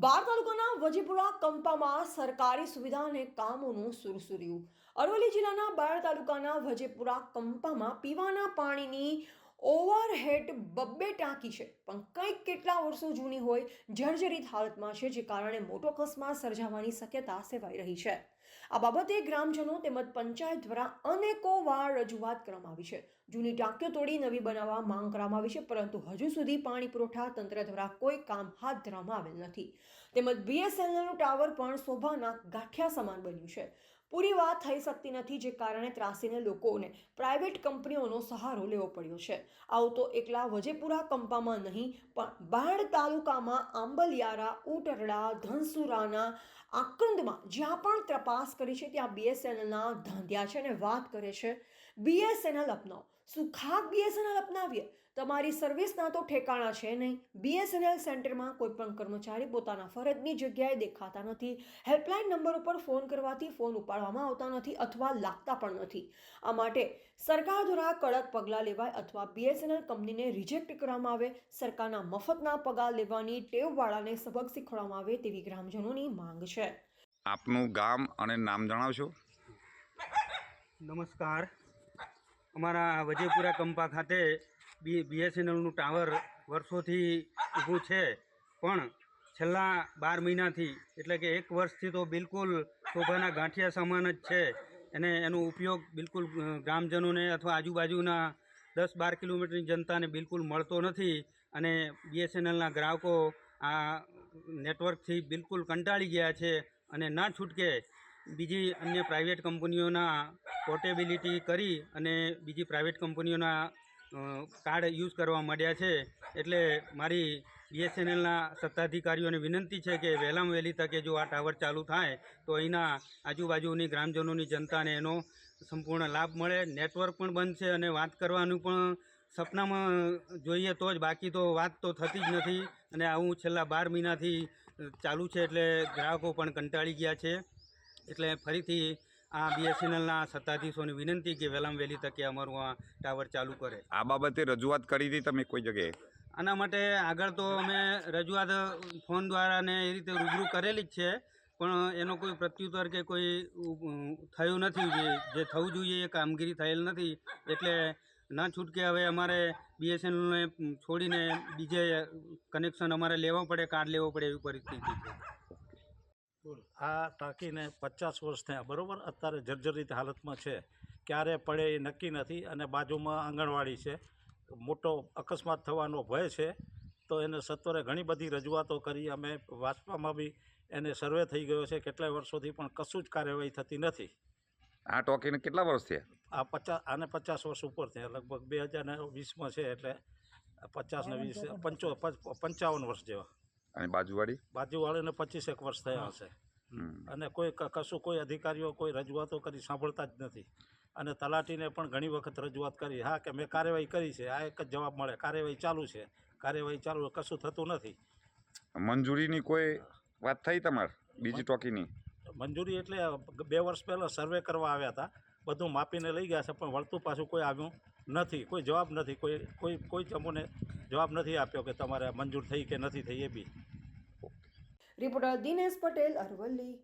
બાર તાલુકાના વજીપુરા કંપામાં સરકારી સુવિધા અને કામોનું સુરસુર્યું. અરવલ્લી જિલ્લાના બાર તાલુકાના વજીપુરા કંપામાં પીવાના પાણીની ઓવરહેડ બબ્બે ટાંકી છે, પણ કંઈક કેટલા વર્ષો જૂની હોય જર્જરિત હાલતમાં છે, જે કારણે મોટો અકસ્માત સર્જાવાની શક્યતા સેવાઈ રહી છે. આ બાબતે ગ્રામજનો તેમજ પંચાયત દ્વારા અનેકો વાર રજૂઆત કરવામાં આવી છે. જૂની ટાંકીઓ તોડી નવી બનાવવા માંગ કરવામાં આવી છે, પરંતુ હજુ સુધી પાણી પુરવઠા તંત્ર દ્વારા કોઈ કામ હાથ ધરવામાં આવેલ નથી. તેમજ BSNLનું ટાવર પણ શોભાના ગાંઠિયા સમાન બન્યું છે. પૂરી વાત થઈ શકતી નથી, જે કારણે ત્રાસીને લોકોને પ્રાઇવેટ કંપનીઓનો સહારો લેવો પડ્યો છે. આવું તો એકલા વજેપુરા કંપામાં નહીં, પણ બાણ તાલુકામાં આંબલિયારા, ઉટરડા, ધનસુરાના આકંદમાં જ્યાં પણ તપાસ કરી છે, ત્યાં BSNLના ધાંધિયા છે અને વાત કરે છે BSNL અપનાવો. શું ખાક BSNL અપનાવીએ? તમારી સર્વિસના તો ઠેકાણા છે નહીં. BSNL સેન્ટરમાં કોઈ પણ કર્મચારી પોતાના ફરજની જગ્યાએ દેખાતા નથી. હેલ્પલાઇન નંબર ઉપર ફોન કરવાથી ફોન ઉપાડવામાં આવતા નથી અથવા લાગતા પણ નથી. આ માટે સરકાર દ્વારા કડક પગલાં લેવાય અથવા BSNL કંપનીને રિજેક્ટ કરવામાં આવે. સરકારના મફતના પગાર લેવાની ટેવવાળાને સબક શીખવાડવામાં આવે તેવી ગ્રામજનોની માંગ છે. આપનું ગામ અને નામ જણાવશો? નમસ્કાર. અમારા વજેપુરા કંપા ખાતે BSNLનું ટાવર વર્ષોથી ઊભું છે, પણ છેલ્લા 12 મહિનાથી એટલે કે 1 વર્ષથી તો બિલકુલ શોભાના ગાંઠિયા સમાન જ છે. અને એનો ઉપયોગ બિલકુલ ગ્રામજનોને અથવા આજુબાજુના 10-12 કિલોમીટરની જનતાને બિલકુલ મળતો નથી. અને BSNLના ગ્રાહકો આ નેટવર્કથી બિલકુલ કંટાળી ગયા છે અને ના છૂટકે બીજી અન્ય પ્રાઇવેટ કંપનીઓના પોર્ટેબિલિટી કરી અને બીજી પ્રાઇવેટ કંપનીઓના કાર્ડ યુઝ કરવા માંડ્યા છે. એટલે મારી BSNLના સત્તાધિકારીઓને વિનંતી છે કે વહેલામાં વહેલી તકે જો આ ટાવર ચાલુ થાય તો અહીંના આજુબાજુની ગ્રામજનોની જનતાને એનો સંપૂર્ણ લાભ મળે. નેટવર્ક પણ બંધ છે અને વાત કરવાનું પણ સપનામાં જોઈએ તો જ, બાકી તો વાત તો થતી જ નથી. અને આવું છેલ્લા 12 મહિનાથી ચાલુ છે, એટલે ગ્રાહકો પણ કંટાળી ગયા છે. એટલે ફરીથી આ BSNLના સત્તાધીશોને વિનંતી કે વહેલામાં વહેલી તકે અમારું આ ટાવર ચાલુ કરે. આ બાબતે રજૂઆત કરી હતી તમે કોઈ જગ્યાએ? આના માટે આગળ તો અમે રજૂઆત ફોન દ્વારા ને એ રીતે રૂબરૂ કરેલી જ છે, પણ એનો કોઈ પ્રત્યુત્તર કે કોઈ થયું નથી. જે થવું જોઈએ એ કામગીરી થયેલ નથી. એટલે ના છૂટકે હવે અમારે BSNLને છોડીને બીજે કનેક્શન અમારે લેવા પડે, કાર્ડ લેવો પડે એવી પરિસ્થિતિ છે. આ ટાંકીને 50 વર્ષ થયા, બરાબર. અત્યારે જર્જરિત હાલતમાં છે, ક્યારે પડે એ નક્કી નથી. અને બાજુમાં આંગણવાડી છે, મોટો અકસ્માત થવાનો ભય છે. તો એને સત્વરે ઘણી બધી રજૂઆતો કરી. અમે વાસ્પામાં બી એને સર્વે થઈ ગયો છે કેટલાય વર્ષોથી, પણ કશું જ કાર્યવાહી થતી નથી. આ ટોકીને કેટલા વર્ષ થયા? આને 50 વર્ષ ઉપર થયા. લગભગ 2020માં છે, એટલે 50 ને 20 55 વર્ષ જેવા. અને બાજુવાળીને 25 વર્ષ થયા હશે. અને કોઈ અધિકારીઓ કોઈ રજૂઆતો કરી સાંભળતા જ નથી. અને તલાટીને પણ ઘણી વખત રજૂઆત કરી, હા કે મેં કાર્યવાહી કરી છે. આ એક જ જવાબ મળે, કાર્યવાહી ચાલુ છે, કાર્યવાહી ચાલુ, કશું થતું નથી. મંજૂરીની કોઈ વાત થઈ તમારે બીજી ટોકીની? મંજૂરી એટલે 2 વર્ષ પહેલાં સર્વે કરવા આવ્યા હતા, બધું માપીને લઈ ગયા છે, પણ વળતું પાછું કોઈ આવ્યું નથી, કોઈ જવાબ નથી. કોઈ અમને જવાબ નથી આપ્યો કે તમારે મંજૂર થઈ કે નથી થઈ. એ બી રિપોર્ટર દિનેશ પટેલ, અરવલ્લી.